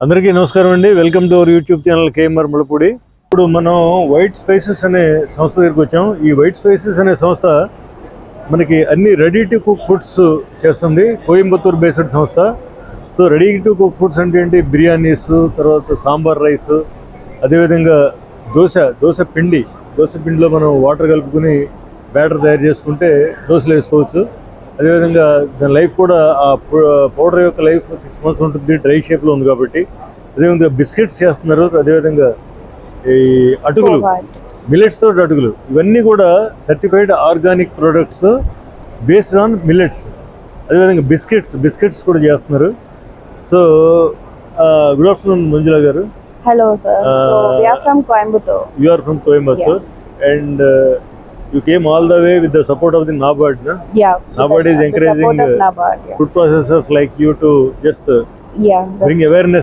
అందరికీ నమస్కారం అండి. Welcome to our YouTube channel KMR Mulapudi. ఇప్పుడు మనం వైట్ స్పైసెస్ అనే సంస్థ దగ్గరికి వచ్చాం. ఈ వైట్ స్పైసెస్ అనే సంస్థ మనకి అన్ని రెడీ టు కుక్ ఫుడ్స్ చేస్తుంది. కోయంబత్తూర్ బేస్డ్ సంస్థ. So ready to cook foods అంటే ఏంటి? బిర్యానీస్, తర్వాత సాంబార్ రైస్, అదేవిధంగా దోశ పిండిలో మనం వాటర్ కలుపుకొని బ్యాటర్ తయారు చేసుకుంటే దోశలు వేసుకోవచ్చు. అదేవిధంగా దాని లైఫ్ కూడా ఆ పౌడర్ యొక్క లైఫ్ 6 months ఉంటుంది, డ్రై షేప్లో ఉంది కాబట్టి. అదేవిధంగా బిస్కెట్స్ చేస్తున్నారు. అదేవిధంగా ఈ అటుకులు, మిల్లెట్స్ తోటి అటుకులు, ఇవన్నీ కూడా certified organic products based on millets. అదేవిధంగా బిస్కెట్స్ కూడా చేస్తున్నారు. సో గుడ్ ఆఫ్టర్నూన్ మంజుల గారు. Hello sir. So we are from Coimbatore. You are from Coimbatore, and you came all the way with the support of the NABARD, na? Yeah. NABARD is encouraging NABARD, yeah. food processors like you to just bring awareness